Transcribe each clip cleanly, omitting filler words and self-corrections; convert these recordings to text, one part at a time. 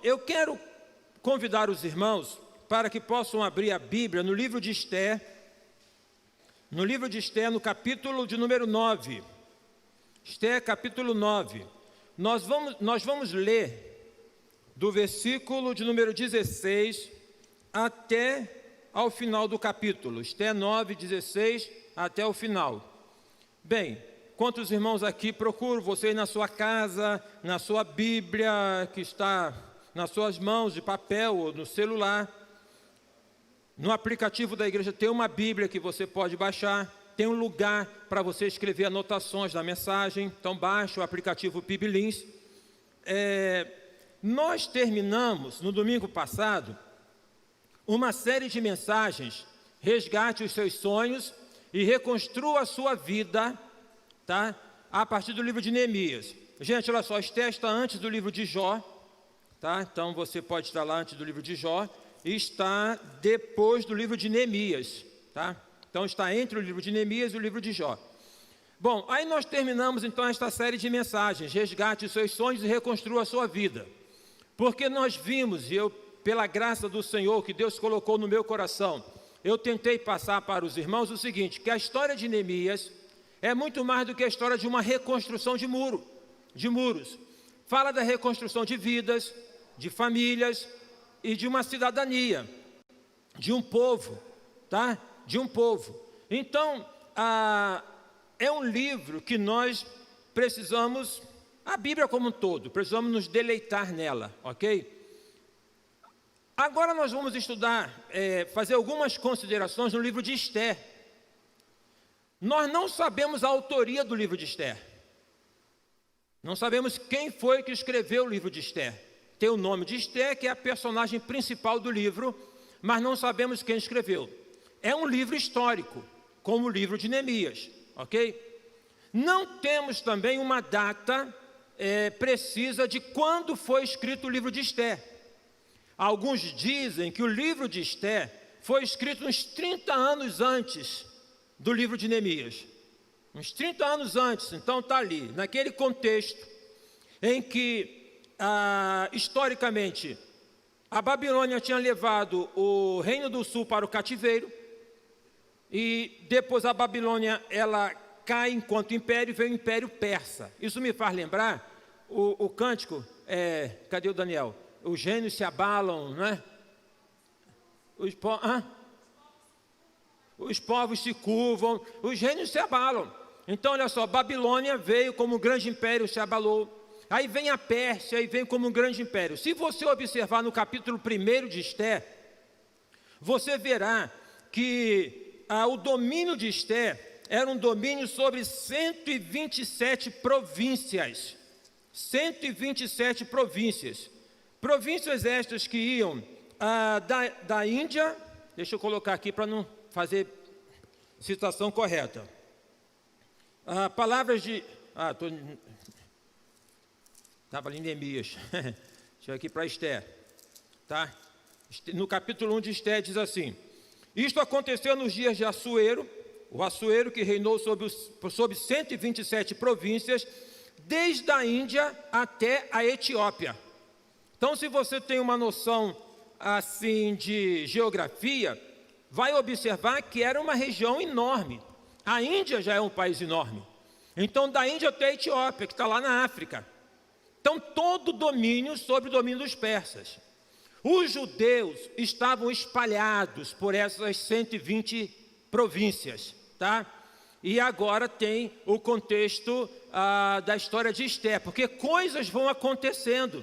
eu quero convidar os irmãos para que possam abrir a Bíblia no livro de Esther, no capítulo de número 9. Esther, capítulo 9. Nós vamos ler do versículo de número 16 até ao final do capítulo. Esther 9, 16 até o final. Bem, quantos irmãos aqui procuram vocês na sua casa, na sua Bíblia, que está nas suas mãos, de papel ou no celular. No aplicativo da igreja tem uma Bíblia que você pode baixar, tem um lugar para você escrever anotações da mensagem, então baixe o aplicativo PIBLINS. Nós terminamos, no domingo passado, uma série de mensagens, resgate os seus sonhos e reconstrua a sua vida, tá? A partir do livro de Neemias. Gente, olha só, Esther está antes do livro de Jó, tá? Então você pode estar lá antes do livro de Jó e está depois do livro de Neemias, tá? Então está entre o livro de Neemias e o livro de Jó. Bom, aí nós terminamos então esta série de mensagens, resgate os seus sonhos e reconstrua a sua vida. Porque nós vimos, e eu, pela graça do Senhor que Deus colocou no meu coração, eu tentei passar para os irmãos o seguinte, que a história de Neemias é muito mais do que a história de uma reconstrução de muros. Fala da reconstrução de vidas, de famílias e de uma cidadania, de um povo, tá? De um povo. Então, é um livro que nós precisamos, a Bíblia como um todo, precisamos nos deleitar nela, ok? Agora nós vamos estudar, fazer algumas considerações no livro de Esther. Nós não sabemos a autoria do livro de Esther. Não sabemos quem foi que escreveu o livro de Esther. Tem o nome de Esther, que é a personagem principal do livro, mas não sabemos quem escreveu. É um livro histórico, como o livro de Neemias, ok? Não temos também uma data precisa de quando foi escrito o livro de Esther. Alguns dizem que o livro de Esther foi escrito uns 30 anos antes do livro de Neemias. Uns 30 anos antes, então está ali, naquele contexto em que, historicamente, a Babilônia tinha levado o Reino do Sul para o cativeiro, e depois a Babilônia, ela cai enquanto império, e vem o Império Persa. Isso me faz lembrar o cântico, cadê o Daniel? Os reinos se abalam, não é? Os povos se curvam, os reinos se abalam. Então, olha só, Babilônia veio como um grande império, se abalou. Aí vem a Pérsia e vem como um grande império. Se você observar no capítulo 1 de Esther, você verá que o domínio de Esther era um domínio sobre 127 províncias. 127 províncias. Províncias estas que iam da Índia, deixa eu colocar aqui para não fazer citação correta. Palavras de... Estava ali em Neemias. Deixa eu aqui para Esther. Tá? No capítulo 1 de Esther diz assim: isto aconteceu nos dias de Assuero, o Assuero que reinou sobre 127 províncias, desde a Índia até a Etiópia. Então, se você tem uma noção assim de geografia, vai observar que era uma região enorme. A Índia já é um país enorme. Então, da Índia até a Etiópia, que está lá na África. Então, todo o domínio sobre o domínio dos persas. Os judeus estavam espalhados por essas 120 províncias, tá? E agora tem o contexto da história de Esther, porque coisas vão acontecendo.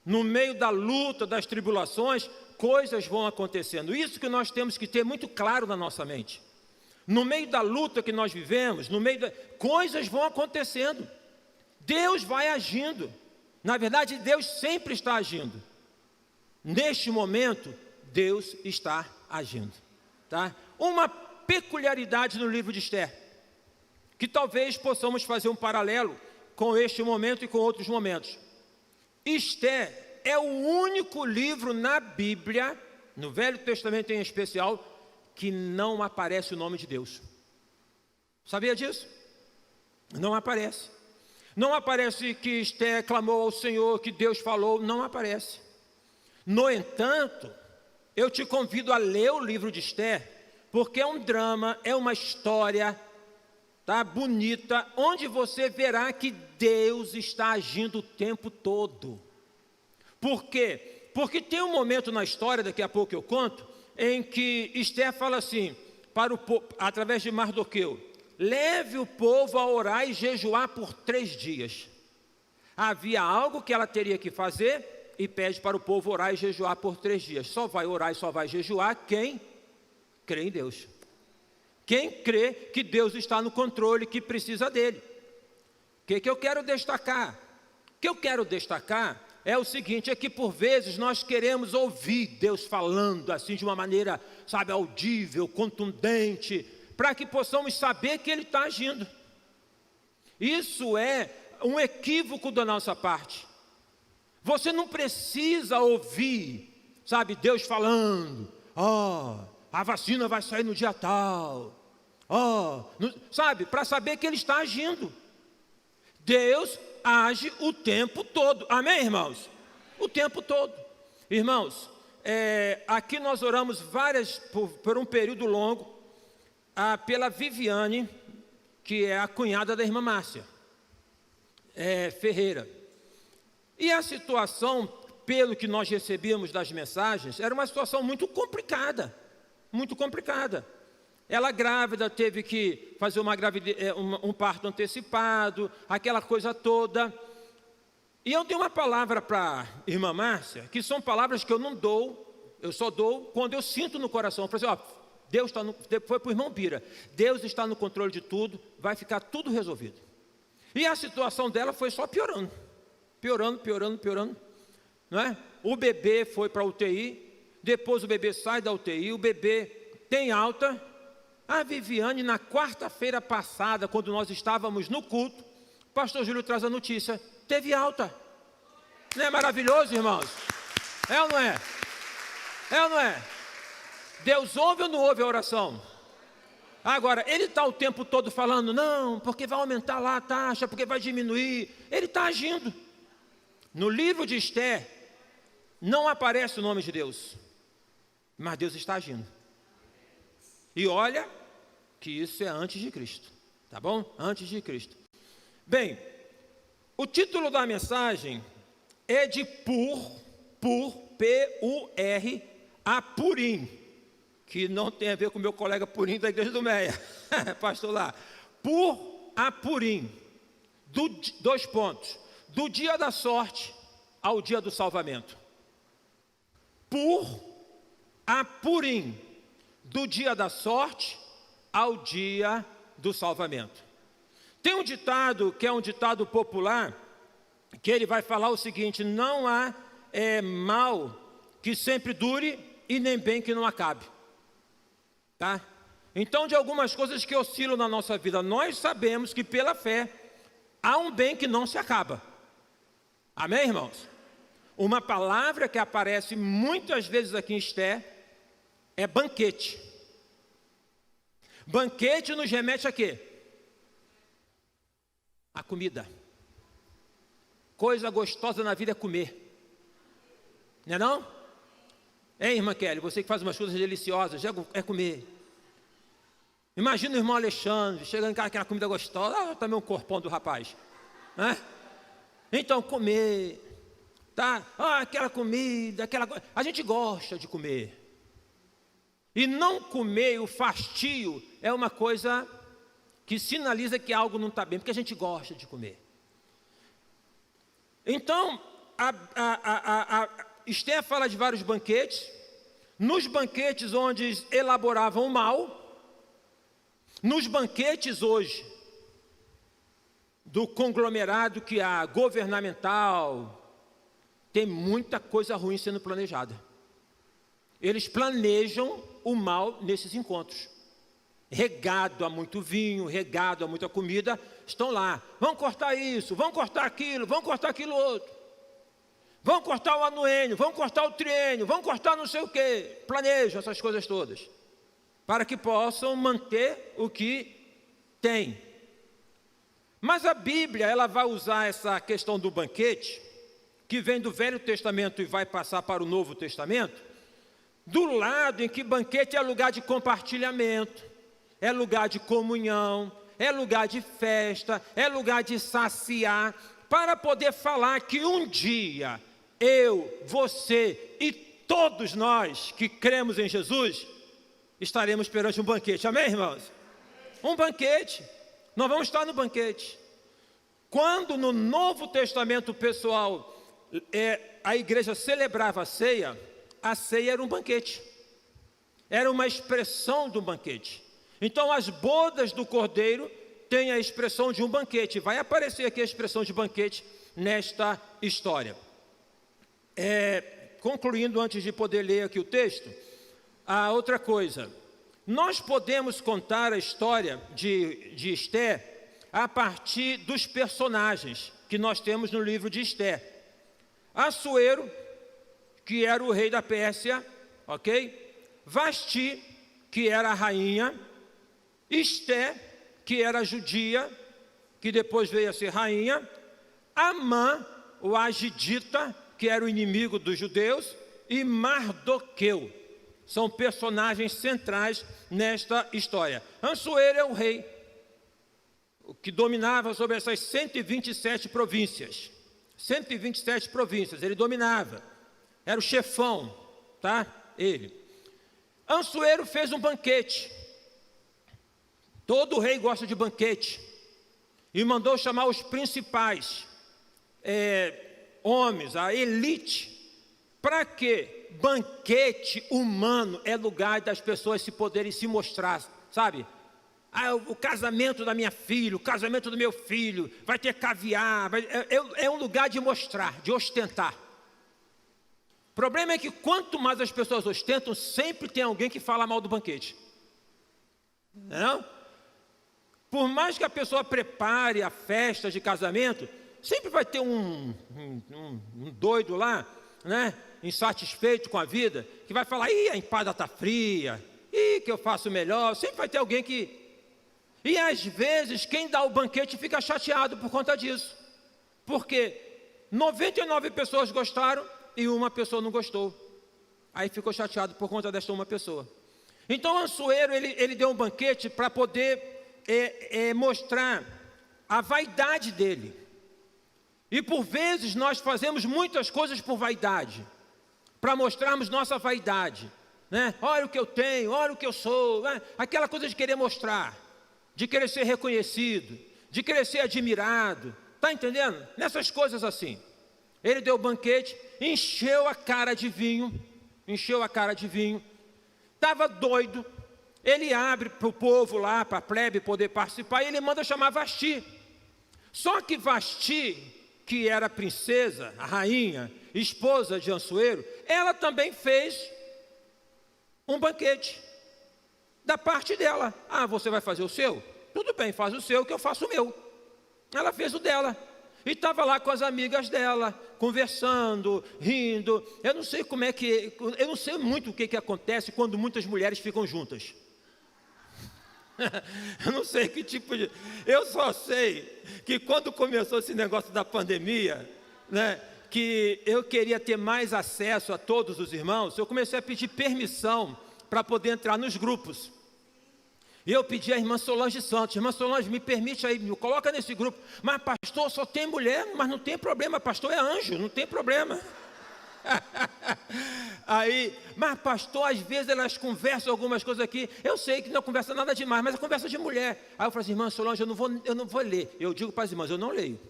No meio da luta, das tribulações, coisas vão acontecendo. Isso que nós temos que ter muito claro na nossa mente. No meio da luta que nós vivemos, coisas vão acontecendo. Deus vai agindo. Na verdade, Deus sempre está agindo. Neste momento, Deus está agindo. Tá? Uma peculiaridade no livro de Esther, que talvez possamos fazer um paralelo com este momento e com outros momentos. Esther é o único livro na Bíblia, no Velho Testamento em especial, que não aparece o nome de Deus. Sabia disso? Não aparece. Não aparece que Esther clamou ao Senhor, que Deus falou, não aparece. No entanto, eu te convido a ler o livro de Esther, porque é um drama, é uma história, tá, bonita, onde você verá que Deus está agindo o tempo todo. Por quê? Porque tem um momento na história, daqui a pouco eu conto, em que Esther fala assim, para o povo, através de Mardoqueu: leve o povo a orar e jejuar por 3 dias. Havia algo que ela teria que fazer e pede para o povo orar e jejuar por 3 dias. Só vai orar e só vai jejuar quem crê em Deus. Quem crê que Deus está no controle, que precisa dele. O que eu quero destacar? O que eu quero destacar é o seguinte, é que por vezes nós queremos ouvir Deus falando assim de uma maneira, sabe, audível, contundente, para que possamos saber que Ele está agindo. Isso é um equívoco da nossa parte. Você não precisa ouvir, sabe, Deus falando, a vacina vai sair no dia tal, sabe, para saber que Ele está agindo. Deus age o tempo todo, amém, irmãos? O tempo todo. Irmãos, aqui nós oramos por um período longo, pela Viviane, que é a cunhada da irmã Márcia Ferreira. E a situação, pelo que nós recebíamos das mensagens, era uma situação muito complicada, muito complicada. Ela grávida, teve que fazer um parto antecipado, aquela coisa toda. E eu tenho uma palavra para a irmã Márcia, que são palavras que eu não dou, eu só dou quando eu sinto no coração. Eu falei assim, Deus está foi para o irmão Bira, Deus está no controle de tudo, vai ficar tudo resolvido. E a situação dela foi só piorando, não é? O bebê foi para a UTI, depois o bebê sai da UTI, o bebê tem alta. A Viviane, na quarta-feira passada, quando nós estávamos no culto, o pastor Júlio traz a notícia, teve alta. Não é maravilhoso, irmãos? É ou não é? É ou não é? Deus ouve ou não ouve a oração? Agora, Ele está o tempo todo falando, não, porque vai aumentar lá a taxa, porque vai diminuir. Ele está agindo. No livro de Esther, não aparece o nome de Deus, mas Deus está agindo. E olha que isso é antes de Cristo, tá bom? Antes de Cristo. Bem, o título da mensagem é de P-U-R, a Purim, que não tem a ver com o meu colega Purim da igreja do Meia, pastor lá. A Purim, 2 pontos, do dia da sorte ao dia do salvamento. A Purim, do dia da sorte ao dia do salvamento. Tem um ditado, que é um ditado popular, que ele vai falar o seguinte, não há mal que sempre dure e nem bem que não acabe. Tá? Então, de algumas coisas que oscilam na nossa vida, nós sabemos que pela fé há um bem que não se acaba. Amém, irmãos? Uma palavra que aparece muitas vezes aqui em Esther é banquete. Banquete nos remete a quê? A comida. Coisa gostosa na vida é comer. Não é não? Hein, irmã Kelly, você que faz umas coisas deliciosas, é comer. Imagina o irmão Alexandre, chegando em casa, aquela comida gostosa, também um corpão do rapaz. Então, comer, tá? Aquela comida, a gente gosta de comer. E não comer, o fastio, é uma coisa que sinaliza que algo não está bem, porque a gente gosta de comer. Então, Esther fala de vários banquetes. Nos banquetes onde elaboravam o mal, nos banquetes hoje, do conglomerado que há, governamental, tem muita coisa ruim sendo planejada. Eles planejam o mal nesses encontros. Regado a muito vinho, regado a muita comida, estão lá. Vão cortar isso, vão cortar aquilo outro. Vão cortar o anuênio, vão cortar o triênio, vão cortar não sei o quê. Planejam essas coisas todas, para que possam manter o que tem. Mas a Bíblia, ela vai usar essa questão do banquete, que vem do Velho Testamento e vai passar para o Novo Testamento, do lado em que banquete é lugar de compartilhamento, é lugar de comunhão, é lugar de festa, é lugar de saciar, para poder falar que um dia eu, você e todos nós que cremos em Jesus estaremos perante um banquete. Amém, irmãos? Um banquete. Nós vamos estar no banquete. Quando no Novo Testamento pessoal, a igreja celebrava a ceia era um banquete. Era uma expressão do banquete. Então as bodas do Cordeiro têm a expressão de um banquete. Vai aparecer aqui a expressão de banquete nesta história. Concluindo, antes de poder ler aqui o texto, a outra coisa. Nós podemos contar a história de Esté a partir dos personagens que nós temos no livro de Esté. Assuero, que era o rei da Pérsia, ok? Vasti, que era a rainha. Esté, que era judia, que depois veio a ser rainha. Amã, o agidita, que era o inimigo dos judeus. E Mardoqueu. São personagens centrais nesta história. Assuero é o rei, que dominava sobre essas 127 províncias. 127 províncias, ele dominava. Era o chefão, tá? Ele. Assuero fez um banquete. Todo rei gosta de banquete. E mandou chamar os principais homens, a elite. Para quê? Banquete humano é lugar das pessoas se poderem se mostrar, sabe? O casamento da minha filha, o casamento do meu filho, vai ter caviar, é um lugar de mostrar, de ostentar. O problema é que quanto mais as pessoas ostentam, sempre tem alguém que fala mal do banquete. Não? Por mais que a pessoa prepare a festa de casamento, sempre vai ter um doido lá, né? Insatisfeito com a vida, que vai falar, a empada está fria, que eu faço melhor. Sempre vai ter alguém que... E às vezes quem dá o banquete fica chateado por conta disso, porque 99 pessoas gostaram e uma pessoa não gostou. Aí ficou chateado por conta desta uma pessoa. Então Assuero, ele deu um banquete para poder mostrar a vaidade dele. E por vezes nós fazemos muitas coisas por vaidade, para mostrarmos nossa vaidade, né? Olha o que eu tenho, olha o que eu sou, né? Aquela coisa de querer mostrar, de querer ser reconhecido, de querer ser admirado, está entendendo? Nessas coisas assim. Ele deu o banquete, encheu a cara de vinho, estava doido. Ele abre para o povo lá, para a plebe poder participar, e ele manda chamar Vasti. Só que Vasti, que era a princesa, a rainha, esposa de Assuero, ela também fez um banquete da parte dela. Você vai fazer o seu? Tudo bem, faz o seu que eu faço o meu. Ela fez o dela. E estava lá com as amigas dela, conversando, rindo. Eu não sei eu não sei muito o que acontece quando muitas mulheres ficam juntas. Eu não sei que tipo de... Eu só sei que quando começou esse negócio da pandemia, né, que eu queria ter mais acesso a todos os irmãos, eu comecei a pedir permissão para poder entrar nos grupos. E eu pedi à irmã Solange Santos: irmã Solange, me permite aí, me coloca nesse grupo. Mas pastor, só tem mulher. Mas não tem problema, pastor é anjo, não tem problema. Aí, mas pastor, às vezes elas conversam algumas coisas aqui. Eu sei que não conversa nada demais, mas é conversa de mulher. Aí eu falo assim: irmã Solange, eu não vou ler. Eu digo para as irmãs: eu não leio,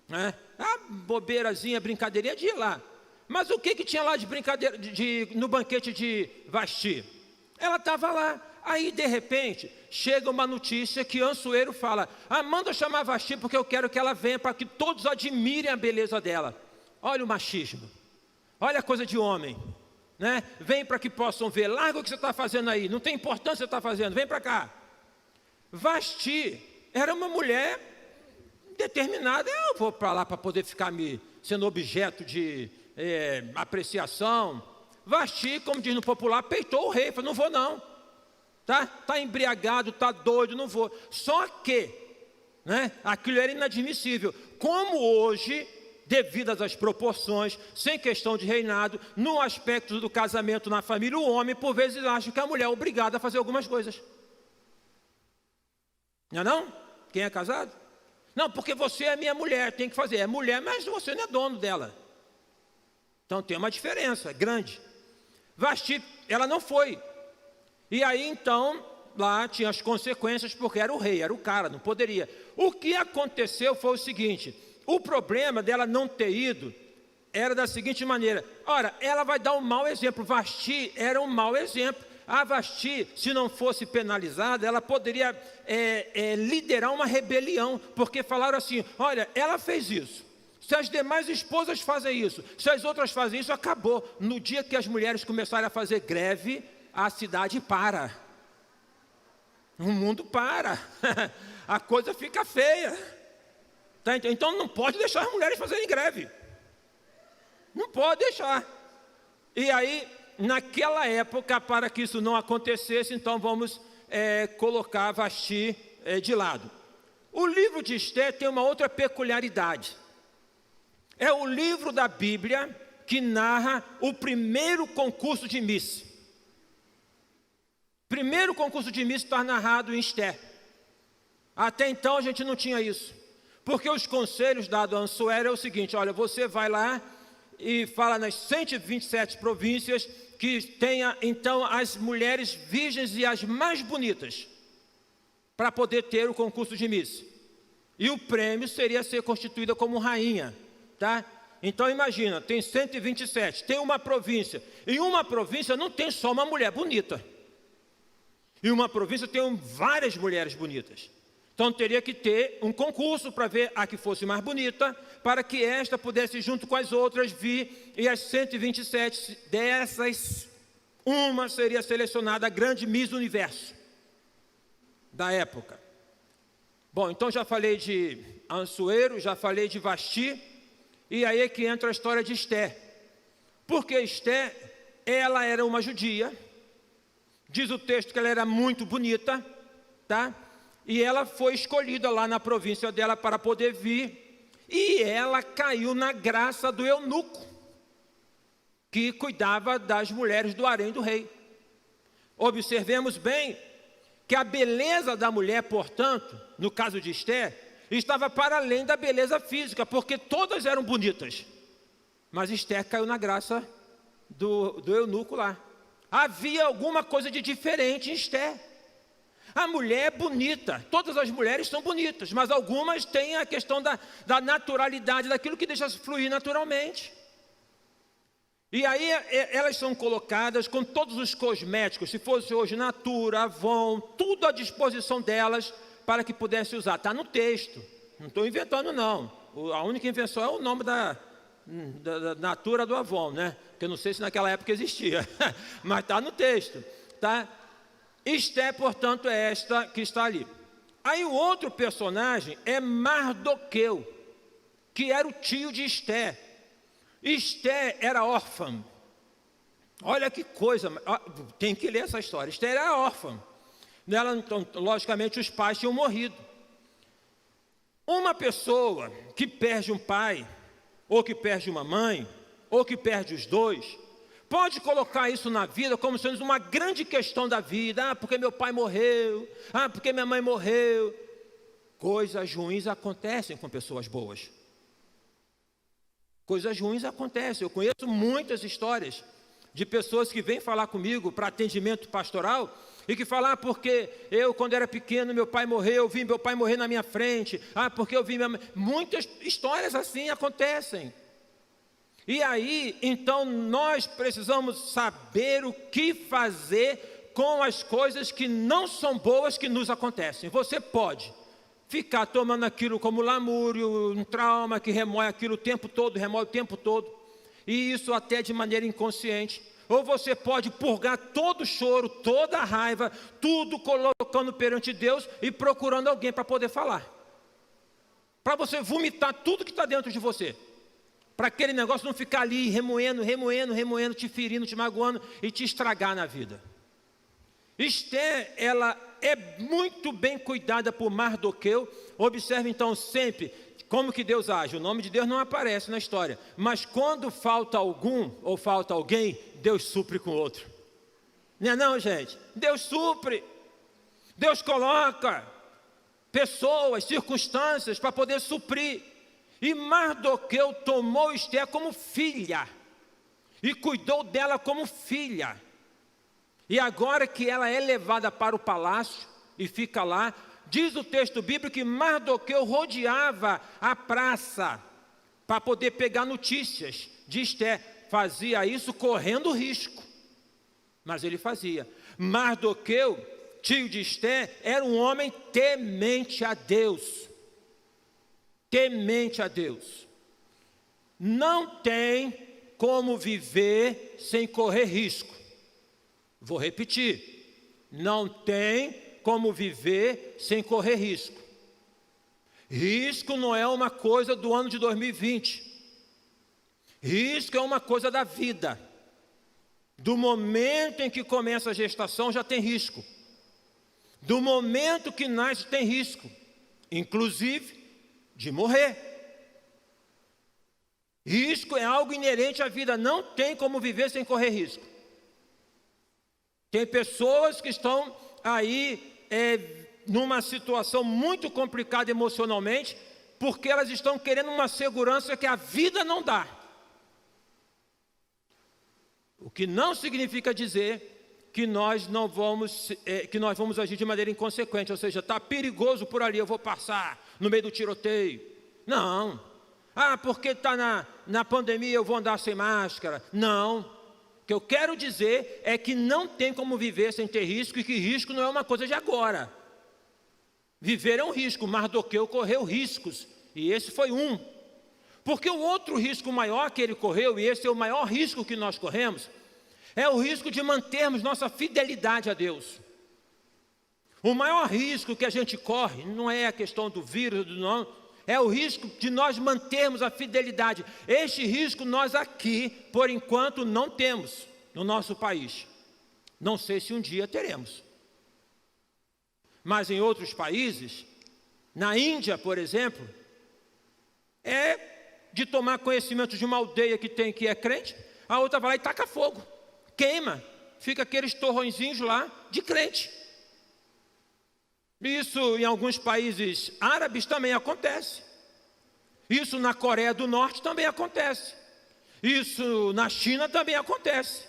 né? Bobeirazinha, brincadeirinha de ir lá. Mas o que tinha lá de brincadeira no banquete de Vasti? Ela estava lá. Aí de repente chega uma notícia que Assuero fala: manda chamar Vasti, porque eu quero que ela venha, para que todos admirem a beleza dela. Olha o machismo, olha a coisa de homem, né? Vem para que possam ver. Larga o que você está fazendo aí, não tem importância o que você está fazendo, vem para cá. Vasti era uma mulher determinada. Eu vou para lá para poder ficar sendo objeto de apreciação. Vasti, como diz no popular, peitou o rei, falou: não vou não. Tá embriagado, tá doido, não vou. Só que né? Aquilo era inadmissível. Como hoje, devido às proporções, sem questão de reinado, no aspecto do casamento na família, o homem, por vezes, acha que a mulher é obrigada a fazer algumas coisas. Não é não? Quem é casado? Não, porque você é minha mulher, tem que fazer. É mulher, mas você não é dono dela. Então tem uma diferença grande. Vasti, ela não foi. E aí então, lá tinha as consequências, porque era o rei, era o cara, não poderia. O que aconteceu foi o seguinte: o problema dela não ter ido era da seguinte maneira. Ora, ela vai dar um mau exemplo. Vasti era um mau exemplo. A Vasti, se não fosse penalizada, ela poderia liderar uma rebelião, porque falaram assim: olha, ela fez isso, se as demais esposas fazem isso, se as outras fazem isso, acabou. No dia que as mulheres começarem a fazer greve, a cidade para, o mundo para, a coisa fica feia, tá? Então não pode deixar as mulheres fazerem greve, não pode deixar. E aí, naquela época, para que isso não acontecesse, então vamos colocar Vasti de lado. O livro de Esté tem uma outra peculiaridade. É o livro da Bíblia que narra o primeiro concurso de Miss. Primeiro concurso de Miss está narrado em Esté. Até então a gente não tinha isso. Porque os conselhos dados a Assuero é o seguinte: olha, você vai lá e fala nas 127 províncias que tenha então as mulheres virgens e as mais bonitas para poder ter o concurso de Miss. E o prêmio seria ser constituída como rainha, tá? Então imagina, tem 127, tem uma província. E uma província não tem só uma mulher bonita. E uma província tem várias mulheres bonitas. Então teria que ter um concurso para ver a que fosse mais bonita, para que esta pudesse, junto com as outras, vir, e as 127 dessas, uma seria selecionada a grande Miss Universo da época. Bom, então já falei de Assuero, já falei de Vasti, e aí é que entra a história de Esté. Porque Esté, ela era uma judia, diz o texto que ela era muito bonita, tá? E ela foi escolhida lá na província dela para poder vir. E ela caiu na graça do eunuco, que cuidava das mulheres do harém do rei. Observemos bem que a beleza da mulher, portanto, no caso de Esté, estava para além da beleza física, porque todas eram bonitas. Mas Esté caiu na graça do eunuco lá. Havia alguma coisa de diferente em Esté. A mulher é bonita, todas as mulheres são bonitas, mas algumas têm a questão da naturalidade, daquilo que deixa fluir naturalmente. E aí elas são colocadas com todos os cosméticos, se fosse hoje Natura, Avon, tudo à disposição delas para que pudesse usar. Está no texto, não estou inventando não. A única invenção é o nome da Natura do Avon, né? Que eu não sei se naquela época existia, mas está no texto, tá? Esté, portanto, é esta que está ali. Aí o outro personagem é Mardoqueu, que era o tio de Esté. Esté era órfã. Olha que coisa, tem que ler essa história. Esté era órfã. Nela, então, logicamente, os pais tinham morrido. Uma pessoa que perde um pai, ou que perde uma mãe, ou que perde os dois, pode colocar isso na vida como sendo uma grande questão da vida. Ah, porque meu pai morreu. Ah, porque minha mãe morreu. Coisas ruins acontecem com pessoas boas. Coisas ruins acontecem. Eu conheço muitas histórias de pessoas que vêm falar comigo para atendimento pastoral e que falam: ah, porque eu, quando era pequeno, meu pai morreu, eu vi meu pai morrer na minha frente. Ah, porque eu vi minha mãe. Muitas histórias assim acontecem. E aí, então, nós precisamos saber o que fazer com as coisas que não são boas que nos acontecem. Você pode ficar tomando aquilo como lamúrio, um trauma que remói aquilo o tempo todo, remói o tempo todo, e isso até de maneira inconsciente. Ou você pode purgar todo o choro, toda a raiva, tudo colocando perante Deus e procurando alguém para poder falar. Para você vomitar tudo que está dentro de você. Para aquele negócio não ficar ali remoendo, te ferindo, te magoando e te estragar na vida. Esté, ela é muito bem cuidada por Mardoqueu. Observe então sempre como que Deus age. O nome de Deus não aparece na história, mas quando falta algum ou falta alguém, Deus supre com outro. Não é não, gente? Deus supre. Deus coloca pessoas, circunstâncias para poder suprir. E Mardoqueu tomou Esther como filha e cuidou dela como filha. E agora que ela é levada para o palácio e fica lá, diz o texto bíblico que Mardoqueu rodeava a praça para poder pegar notícias de Esther. Fazia isso correndo risco, mas ele fazia. Mardoqueu, tio de Esther, era um homem temente a Deus. Temente a Deus. Não tem como viver sem correr risco. Vou repetir. Não tem como viver sem correr risco. Risco não é uma coisa do ano de 2020. Risco é uma coisa da vida. Do momento em que começa a gestação já tem risco. Do momento que nasce tem risco. Inclusive de morrer. Risco é algo inerente à vida. Não tem como viver sem correr risco. Tem pessoas que estão aí numa situação muito complicada emocionalmente, porque elas estão querendo uma segurança que a vida não dá. O que não significa dizer que nós vamos agir de maneira inconsequente, ou seja, está perigoso por ali, eu vou passar no meio do tiroteio. Não. Porque está na pandemia eu vou andar sem máscara. Não. O que eu quero dizer é que não tem como viver sem ter risco, e que risco não é uma coisa de agora. Viver é um risco. Mardoqueu correu riscos, e esse foi um. Porque o outro risco maior que ele correu, e esse é o maior risco que nós corremos, é o risco de mantermos nossa fidelidade a Deus. O maior risco que a gente corre não é a questão do vírus, não, é o risco de nós mantermos a fidelidade. Este risco nós aqui, por enquanto, não temos no nosso país. Não sei se um dia teremos. Mas em outros países, na Índia, por exemplo, é de tomar conhecimento de uma aldeia que é crente, a outra vai lá e taca fogo, queima, fica aqueles torrõezinhos lá de crente. Isso em alguns países árabes também acontece. Isso na Coreia do Norte também acontece. Isso na China também acontece.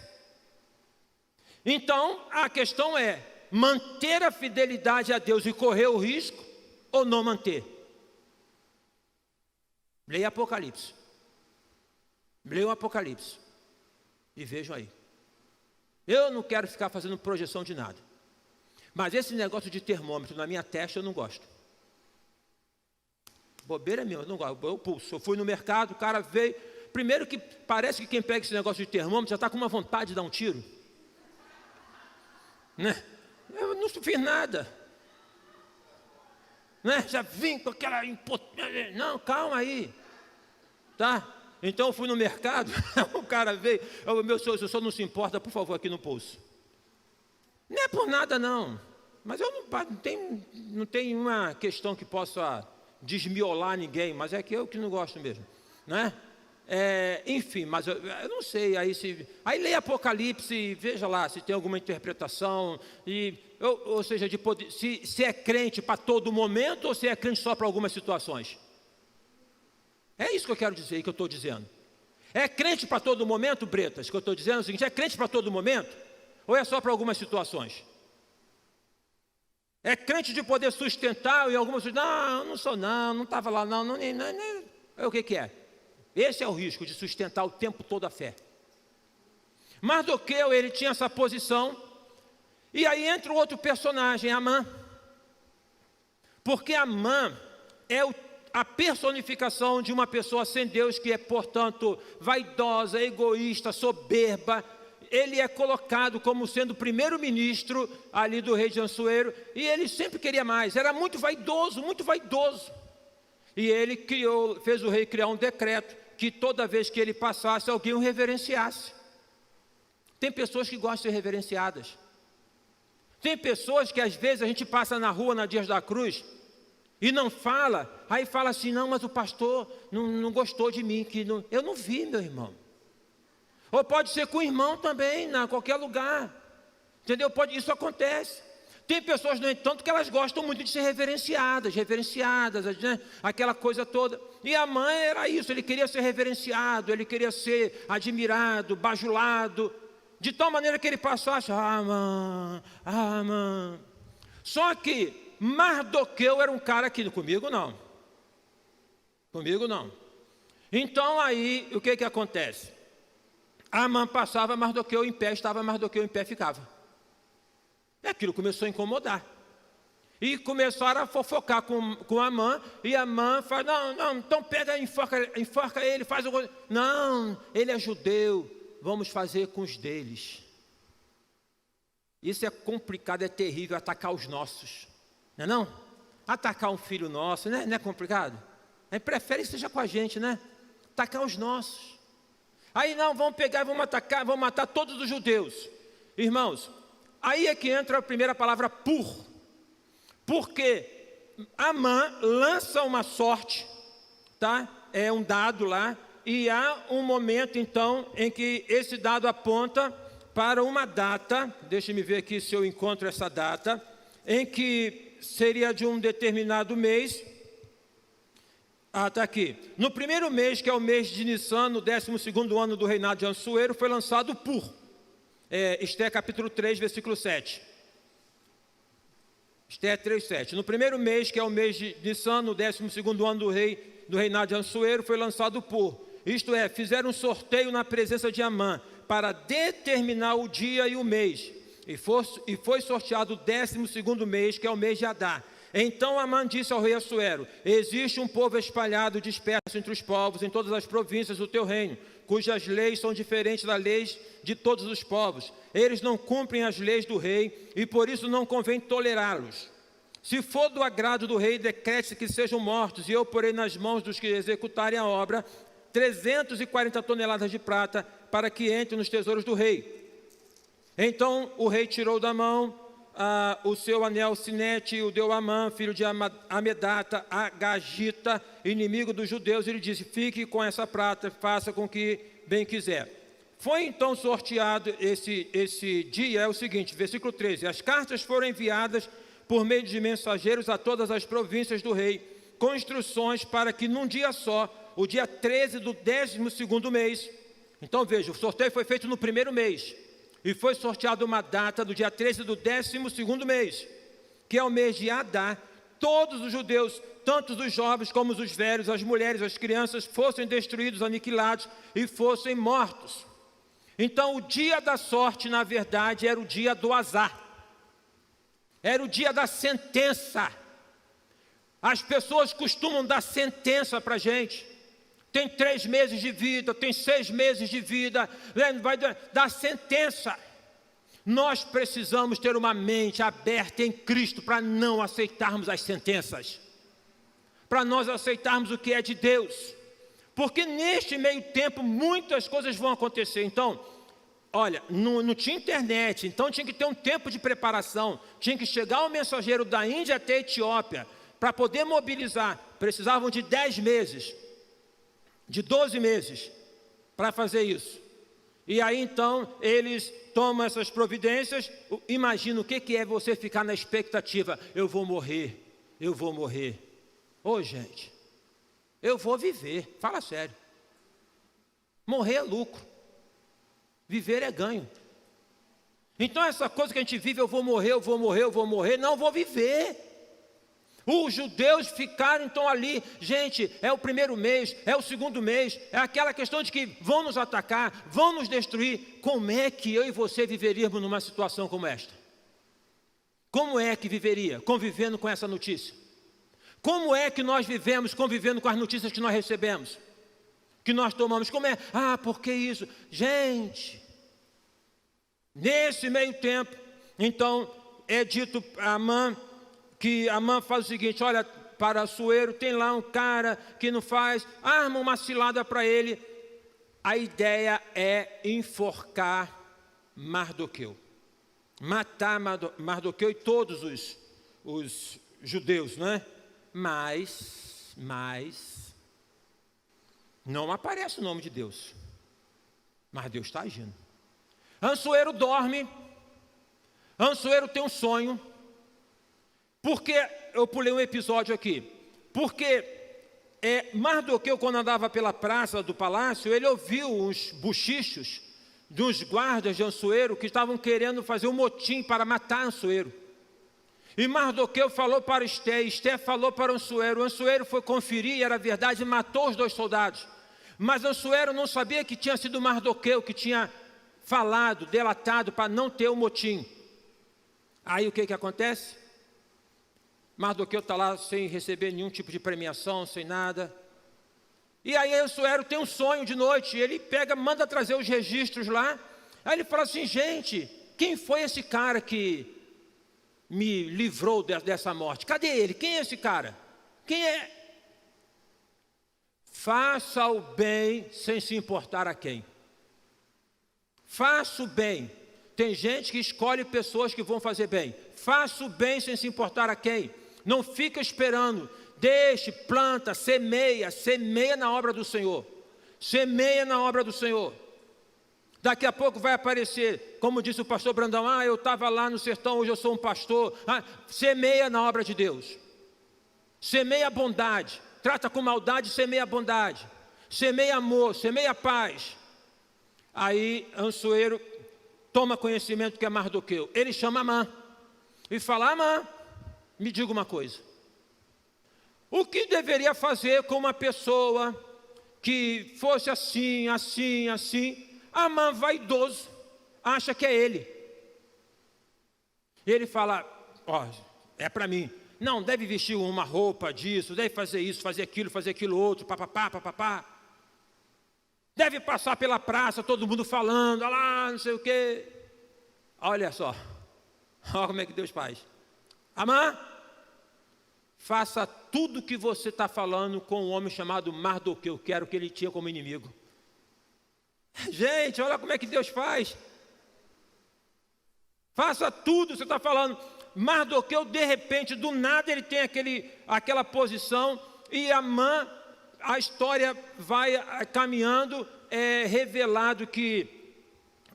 Então, a questão é manter a fidelidade a Deus e correr o risco, ou não manter? Leia Apocalipse. Leia o Apocalipse e vejam aí. Eu não quero ficar fazendo projeção de nada, mas esse negócio de termômetro na minha testa eu não gosto. Bobeira mesmo, eu não gosto. Eu pulso. Eu fui no mercado, o cara veio. Primeiro que parece que quem pega esse negócio de termômetro já está com uma vontade de dar um tiro. Né? Eu não fiz nada. Né? Já vim com aquela impotência. Não, calma aí. Tá? Então eu fui no mercado, o cara veio. Meu senhor, se o senhor não se importa, por favor, aqui no pulso. Não é por nada não. Mas eu não tenho uma questão que possa desmiolar ninguém, mas é que eu que não gosto mesmo, né? Enfim, mas eu não sei, aí leia Apocalipse e veja lá se tem alguma interpretação, ou seja, de poder, se é crente para todo momento ou se é crente só para algumas situações. É isso que eu quero dizer, que eu estou dizendo. É crente para todo momento, Bretas, que eu estou dizendo é o seguinte, é crente para todo momento ou é só para algumas situações? É crente de poder sustentar em algumas coisas. Não, não sou não estava lá não, é o que é? Esse é o risco de sustentar o tempo todo a fé. Mardoqueu, ele tinha essa posição, e aí entra o outro personagem, Amã. Porque Amã é a personificação de uma pessoa sem Deus, que é, portanto, vaidosa, egoísta, soberba. Ele é colocado como sendo o primeiro-ministro ali do rei de Assuero, e ele sempre queria mais, era muito vaidoso, muito vaidoso. E ele fez o rei criar um decreto, que toda vez que ele passasse, alguém o reverenciasse. Tem pessoas que gostam de ser reverenciadas. Tem pessoas que às vezes a gente passa na rua na Dias da Cruz e não fala, aí fala assim, não, mas o pastor não gostou de mim, eu não vi, meu irmão. Ou pode ser com o irmão também, em qualquer lugar, entendeu? Isso acontece. Tem pessoas, no entanto, que elas gostam muito de ser reverenciadas, né? Aquela coisa toda. E a mãe era isso, ele queria ser reverenciado, ele queria ser admirado, bajulado, de tal maneira que ele passasse, mãe. Só que Mardoqueu era um cara que, comigo não. Então aí, o que acontece? Amã passava, Mardoqueu em pé, estava Mardoqueu em pé, ficava. E aquilo começou a incomodar. E começaram a fofocar com Amã, e Amã fala, não, então pega, enforca ele, faz o... Não, ele é judeu, vamos fazer com os deles. Isso é complicado, é terrível, atacar os nossos. Não é não? Atacar um filho nosso, né? Não é complicado? Aí prefere que seja com a gente, né? Atacar os nossos. Aí não, vamos pegar e vamos atacar, vamos matar todos os judeus. Irmãos, aí é que entra a primeira palavra porque Amã lança uma sorte, tá? É um dado lá, e há um momento então em que esse dado aponta para uma data, deixe-me ver aqui se eu encontro essa data, em que seria de um determinado mês. Está aqui. No primeiro mês, que é o mês de Nissan, no 12º ano do reinado de Assuero, foi lançado Esté capítulo 3, versículo 7. Esté 3, 7. No primeiro mês, que é o mês de Nissan, no 12º ano do reinado de Assuero, foi lançado isto é, fizeram um sorteio na presença de Amã, para determinar o dia e o mês. E foi sorteado o 12º mês, que é o mês de Adar. Então Amã disse ao rei Assuero, existe um povo espalhado, disperso entre os povos, em todas as províncias do teu reino, cujas leis são diferentes das leis de todos os povos. Eles não cumprem as leis do rei, e por isso não convém tolerá-los. Se for do agrado do rei, decrete que sejam mortos, e eu porei nas mãos dos que executarem a obra 340 toneladas de prata, para que entre nos tesouros do rei. Então o rei tirou da mão o seu anel sinete, e o deu a Amã, filho de Amedata, a Gagita, inimigo dos judeus, e ele disse, fique com essa prata, faça com que bem quiser. Foi então sorteado esse dia, é o seguinte, versículo 13, as cartas foram enviadas por meio de mensageiros a todas as províncias do rei, com instruções para que num dia só, o dia 13 do 12º mês, então veja, o sorteio foi feito no primeiro mês, e foi sorteado uma data do dia 13 do 12º mês, que é o mês de Adar, todos os judeus, tanto os jovens como os velhos, as mulheres, as crianças, fossem destruídos, aniquilados e fossem mortos. Então o dia da sorte, na verdade, era o dia do azar, era o dia da sentença. As pessoas costumam dar sentença para a gente. Tem 3 meses de vida, tem 6 meses de vida, vai dar sentença. Nós precisamos ter uma mente aberta em Cristo para não aceitarmos as sentenças, para nós aceitarmos o que é de Deus, porque neste meio tempo muitas coisas vão acontecer. Então, olha, não tinha internet, então tinha que ter um tempo de preparação, tinha que chegar um mensageiro da Índia até a Etiópia, para poder mobilizar, precisavam de 10 meses, de 12 meses, para fazer isso. E aí então, eles tomam essas providências. Imagina o que é você ficar na expectativa, eu vou morrer. Ô gente, eu vou viver, fala sério. Morrer é lucro, viver é ganho. Então essa coisa que a gente vive, eu vou morrer, não, vou viver. Os judeus ficaram então ali, gente, é o primeiro mês, é o segundo mês, é aquela questão de que vão nos atacar, vão nos destruir. Como é que eu e você viveríamos numa situação como esta? Como é que viveria, convivendo com essa notícia? Como é que nós vivemos convivendo com as notícias que nós recebemos? Que nós tomamos, como é? Por que isso? Gente, nesse meio tempo, então, é dito a Amã, que Amã faz o seguinte, olha, para Assuero, tem lá um cara que não faz, arma uma cilada para ele. A ideia é enforcar Mardoqueu. matar Mardoqueu e todos os judeus, não é? Mas não aparece o nome de Deus. Mas Deus está agindo. Ansuero dorme. Ansuero tem um sonho. Porque eu pulei um episódio aqui. Porque Mardoqueu, quando andava pela praça do palácio, ele ouviu uns bochichos dos guardas de Ansuero que estavam querendo fazer um motim para matar Ansuero. E Mardoqueu falou para Esté falou para Ansuero. Ansuero foi conferir e era verdade e matou os 2 soldados. Mas Ansuero não sabia que tinha sido Mardoqueu que tinha falado, delatado para não ter o motim. Aí o que acontece? Mardoqueu está lá sem receber nenhum tipo de premiação, sem nada. E aí Ansuero tem um sonho de noite, ele manda trazer os registros lá. Aí ele fala assim: gente, quem foi esse cara que me livrou dessa morte? Cadê ele? Quem é esse cara? Quem é? Faça o bem sem se importar a quem. Faça o bem. Tem gente que escolhe pessoas que vão fazer bem. Faça o bem sem se importar a quem. Não fica esperando. Deixe, planta, semeia na obra do Senhor. Semeia na obra do Senhor. Daqui a pouco vai aparecer, como disse o pastor Brandão, eu estava lá no sertão, hoje eu sou um pastor. Semeia na obra de Deus. Semeia a bondade. Trata com maldade, semeia a bondade. Semeia amor, semeia paz. Aí Ansuero toma conhecimento que é Mardoqueu. Ele chama Amã e fala: Amã, me diga uma coisa. O que deveria fazer com uma pessoa que fosse assim? Amã, vaidoso, acha que é ele. E ele fala: é para mim. Não, deve vestir uma roupa disso, deve fazer isso, fazer aquilo outro, papapá. Deve passar pela praça, todo mundo falando, olha lá, não sei o quê. Olha só, olha como é que Deus faz. Amã, faça tudo o que você está falando com um homem chamado Mardoqueu, que era o que ele tinha como inimigo. Gente, olha como é que Deus faz. Faça tudo, você está falando. Mardoqueu, de repente, do nada, ele tem aquela posição. E Amã, a história vai caminhando, revelado que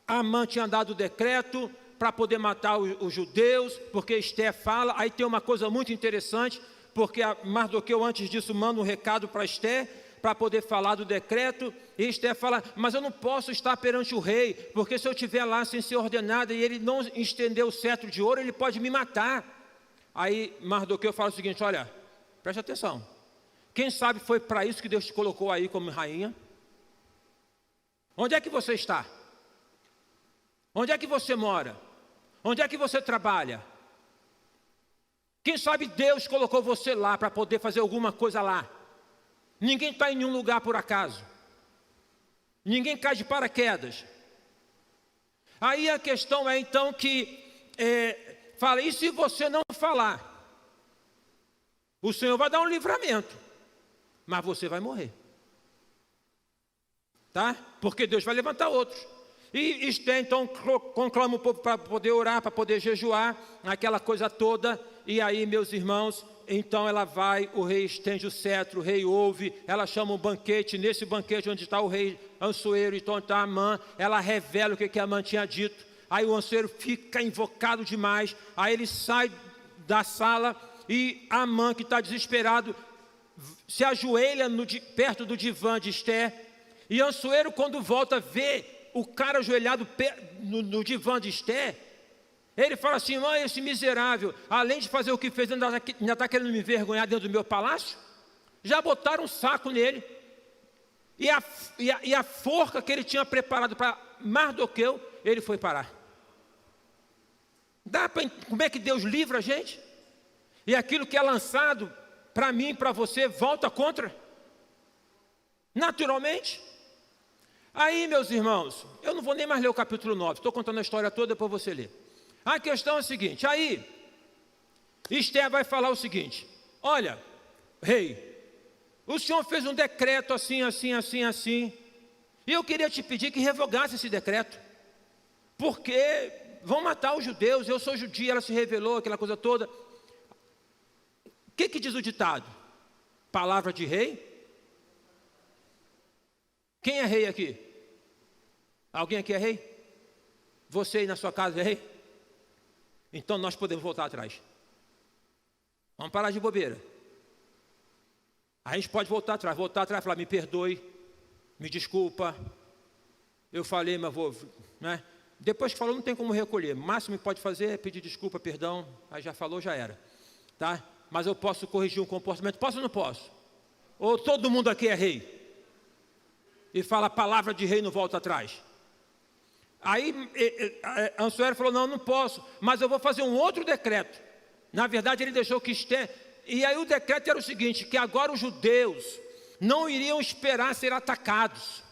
Amã tinha dado o decreto para poder matar os judeus, porque Esté fala. Aí tem uma coisa muito interessante, porque Mardoqueu antes disso manda um recado para Esté, para poder falar do decreto, e Esté fala: mas eu não posso estar perante o rei, porque se eu estiver lá sem ser ordenada e ele não estender o cetro de ouro, ele pode me matar. Aí Mardoqueu fala o seguinte: olha, preste atenção, quem sabe foi para isso que Deus te colocou aí como rainha? Onde é que você está? Onde é que você mora? Onde é que você trabalha? Quem sabe Deus colocou você lá para poder fazer alguma coisa lá. Ninguém está em nenhum lugar por acaso. Ninguém cai de paraquedas. Aí a questão é então que fala: e se você não falar? O Senhor vai dar um livramento, mas você vai morrer. Tá? Porque Deus vai levantar outros. E Esté então conclama o povo para poder orar, para poder jejuar, aquela coisa toda. E aí, meus irmãos, então ela vai, o rei estende o cetro, o rei ouve, ela chama um banquete. Nesse banquete onde está o rei Ansuero, então está Amã, ela revela o que Amã tinha dito. Aí o Ansuero fica invocado demais. Aí ele sai da sala e Amã, que está desesperado, se ajoelha perto do divã de Esté. E Ansuero, quando volta, vê o cara ajoelhado no divã de Esté. Ele fala assim: mãe, esse miserável, além de fazer o que fez, ainda está querendo me envergonhar dentro do meu palácio? Já botaram um saco nele. E a forca que ele tinha preparado para Mardoqueu, ele foi parar. Como é que Deus livra a gente? E aquilo que é lançado para mim e para você, volta contra? Naturalmente. Aí, meus irmãos, eu não vou nem mais ler o capítulo 9, estou contando a história toda, depois você lê. A questão é a seguinte: aí Esté vai falar o seguinte: olha, rei, o senhor fez um decreto assim, e eu queria te pedir que revogasse esse decreto, porque vão matar os judeus, eu sou judia, ela se revelou, aquela coisa toda. O que diz o ditado? Palavra de rei? Quem é rei aqui? Alguém aqui é rei? Você aí na sua casa é rei? Então nós podemos voltar atrás. Vamos parar de bobeira. A gente pode voltar atrás e falar, me perdoe, me desculpa, eu falei, mas vou, né? Depois que falou, não tem como recolher. O máximo que pode fazer é pedir desculpa, perdão, aí já falou, já era, tá? Mas eu posso corrigir um comportamento, posso ou não posso? Ou todo mundo aqui é rei? E fala a palavra de rei, não volta atrás. Aí Ansuero falou, não posso, mas eu vou fazer um outro decreto. Na verdade ele deixou que e aí o decreto era o seguinte, que agora os judeus não iriam esperar ser atacados.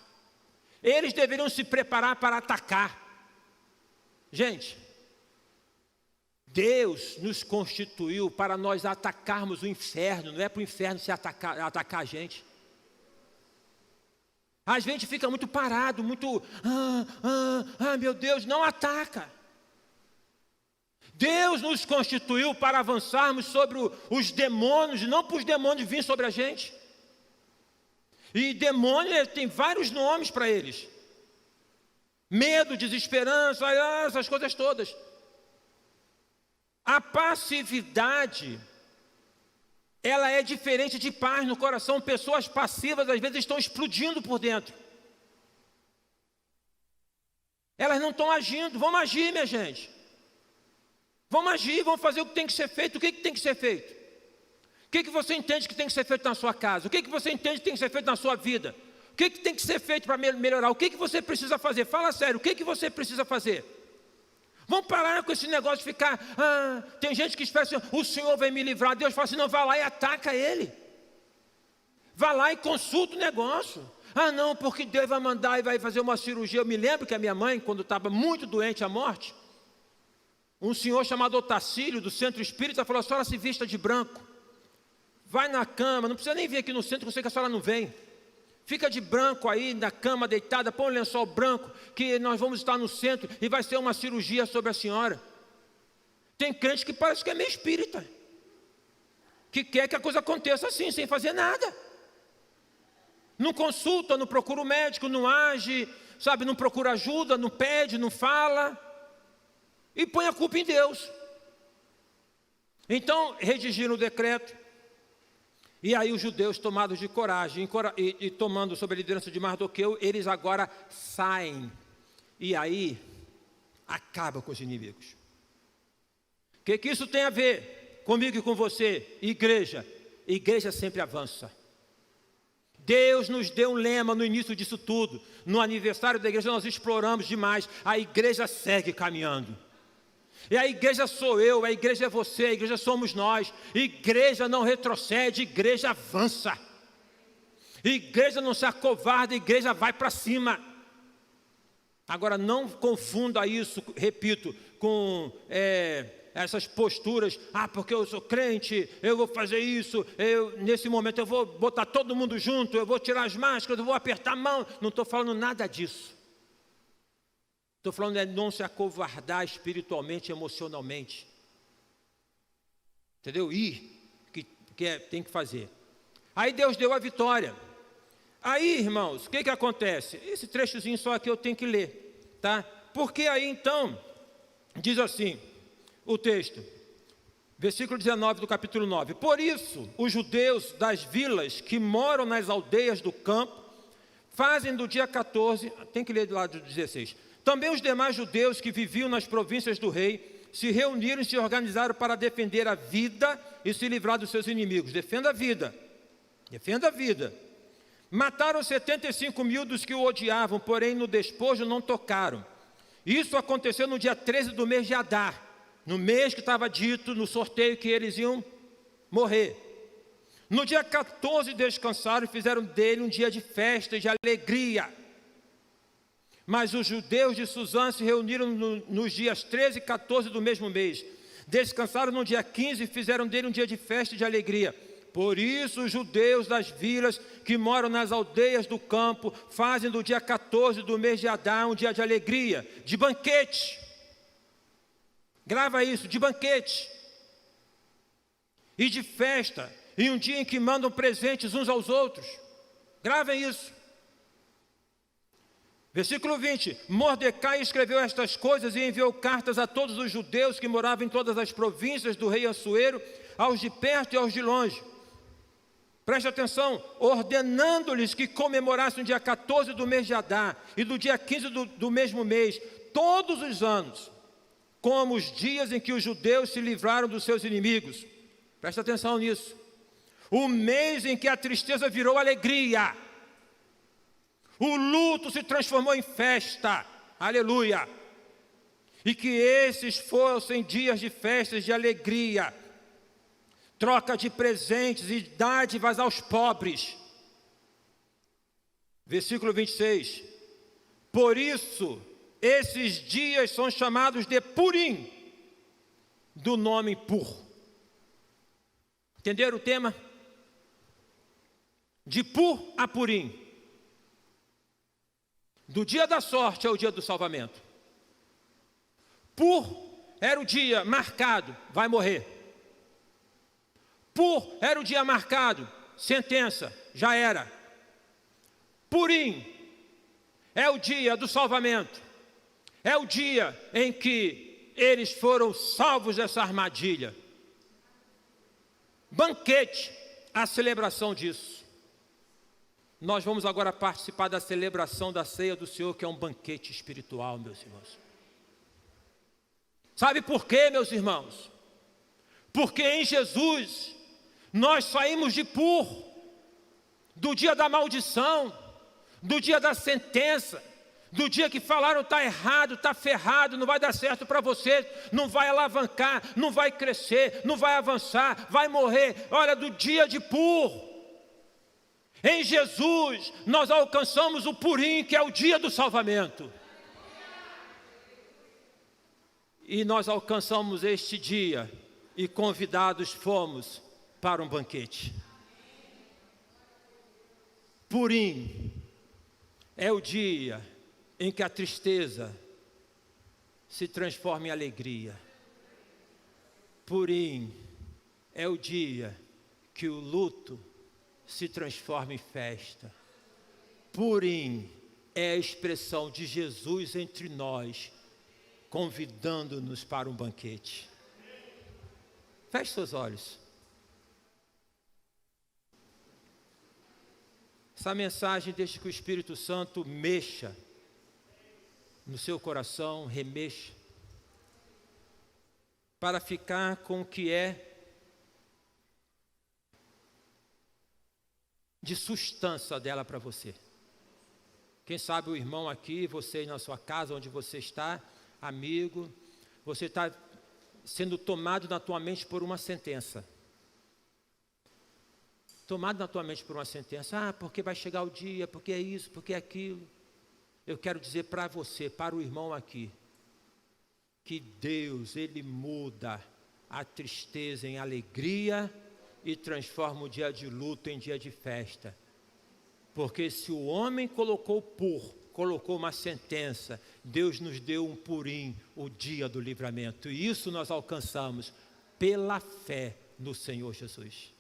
Eles deveriam se preparar para atacar. Gente, Deus nos constituiu para nós atacarmos o inferno, não é para o inferno se atacar a gente. Às vezes a gente fica muito parado, muito, meu Deus, não ataca. Deus nos constituiu para avançarmos sobre os demônios, não para os demônios virem sobre a gente. E demônio tem vários nomes para eles. Medo, desesperança, essas coisas todas. A passividade, ela é diferente de paz no coração. Pessoas passivas às vezes estão explodindo por dentro. Elas não estão agindo. Vamos agir, minha gente. Vamos agir, vamos fazer o que tem que ser feito. O que tem que ser feito? O que você entende que tem que ser feito na sua casa? O que você entende que tem que ser feito na sua vida? O que tem que ser feito para melhorar? O que você precisa fazer? Fala sério, o que você precisa fazer? Vamos parar com esse negócio de ficar, tem gente que espera assim, o Senhor vai me livrar. Deus fala assim, não, vai lá e ataca ele. Vai lá e consulta o negócio. Não, porque Deus vai mandar e vai fazer uma cirurgia. Eu me lembro que a minha mãe, quando estava muito doente à morte, um senhor chamado Otacílio, do Centro Espírita, falou, a senhora se vista de branco. Vai na cama, não precisa nem vir aqui no centro, que eu sei que a senhora não vem. Fica de branco aí na cama, deitada, põe um lençol branco, que nós vamos estar no centro e vai ser uma cirurgia sobre a senhora. Tem crente que parece que é meio espírita, que quer que a coisa aconteça assim, sem fazer nada. Não consulta, não procura o médico, não age, sabe, não procura ajuda, não pede, não fala, e põe a culpa em Deus. Então, redigiram o decreto. E aí os judeus, tomados de coragem e tomando sob a liderança de Mardoqueu, eles agora saem. E aí, acaba com os inimigos. O que isso tem a ver comigo e com você, igreja? Igreja sempre avança. Deus nos deu um lema no início disso tudo. No aniversário da igreja nós exploramos demais. A igreja segue caminhando. E a igreja sou eu, a igreja é você, a igreja somos nós. Igreja não retrocede, igreja avança. Igreja não se acovarda, igreja vai para cima. Agora não confunda isso, repito, com essas posturas. Porque eu sou crente, eu vou fazer isso, nesse momento eu vou botar todo mundo junto, eu vou tirar as máscaras, eu vou apertar a mão. Não estou falando nada disso. Estou falando de não se acovardar espiritualmente, emocionalmente. Entendeu? Tem que fazer. Aí Deus deu a vitória. Aí, irmãos, o que acontece? Esse trechozinho só aqui eu tenho que ler, tá? Porque aí então, diz assim, o texto, versículo 19 do capítulo 9. Por isso, os judeus das vilas que moram nas aldeias do campo, fazem do dia 14, tem que ler do lado do 16. Também os demais judeus que viviam nas províncias do rei se reuniram e se organizaram para defender a vida e se livrar dos seus inimigos. Defenda a vida. Defenda a vida. Mataram 75 mil dos que o odiavam, porém no despojo não tocaram. Isso aconteceu no dia 13 do mês de Adar, no mês que estava dito no sorteio que eles iam morrer. No dia 14 descansaram e fizeram dele um dia de festa e de alegria. Mas os judeus de Suzã se reuniram nos dias 13 e 14 do mesmo mês. Descansaram no dia 15 e fizeram dele um dia de festa e de alegria. Por isso os judeus das vilas que moram nas aldeias do campo fazem do dia 14 do mês de Adar um dia de alegria, de banquete. Grava isso, de banquete e de festa, e um dia em que mandam presentes uns aos outros. Gravem isso. Versículo 20, Mordecai escreveu estas coisas e enviou cartas a todos os judeus que moravam em todas as províncias do rei Assuero, aos de perto e aos de longe. Preste atenção, ordenando-lhes que comemorassem o dia 14 do mês de Adar e do dia 15 do mesmo mês, todos os anos, como os dias em que os judeus se livraram dos seus inimigos. Preste atenção nisso. O mês em que a tristeza virou alegria. O luto se transformou em festa, aleluia, e que esses fossem dias de festas de alegria, troca de presentes e dádivas aos pobres. Versículo 26, por isso, esses dias são chamados de Purim, do nome Pur. Entenderam o tema? De Pur a Purim. Do dia da sorte ao dia do salvamento. Pur era o dia marcado, vai morrer. Pur era o dia marcado, sentença, já era. Purim é o dia do salvamento. É o dia em que eles foram salvos dessa armadilha. Banquete, a celebração disso. Nós vamos agora participar da celebração da ceia do Senhor, que é um banquete espiritual, meus irmãos. Sabe por quê, meus irmãos? Porque em Jesus nós saímos de Pur, do dia da maldição, do dia da sentença, do dia que falaram está errado, está ferrado, não vai dar certo para você, não vai alavancar, não vai crescer, não vai avançar, vai morrer. Olha, do dia de Pur. Em Jesus, nós alcançamos o Purim, que é o dia do salvamento. E nós alcançamos este dia e convidados fomos para um banquete. Purim é o dia em que a tristeza se transforma em alegria. Purim é o dia que o luto se transforma em festa. Purim é a expressão de Jesus entre nós, convidando-nos para um banquete. Feche seus olhos. Essa mensagem deixa que o Espírito Santo mexa no seu coração, remexa, para ficar com o que é de substância dela para você. Quem sabe o irmão aqui, você aí na sua casa, onde você está, amigo, você está sendo tomado na tua mente por uma sentença. Tomado na tua mente por uma sentença, porque vai chegar o dia, porque é isso, porque é aquilo. Eu quero dizer para você, para o irmão aqui, que Deus, Ele muda a tristeza em alegria e transforma o dia de luto em dia de festa. Porque se o homem colocou uma sentença, Deus nos deu um Purim, o dia do livramento. E isso nós alcançamos pela fé no Senhor Jesus.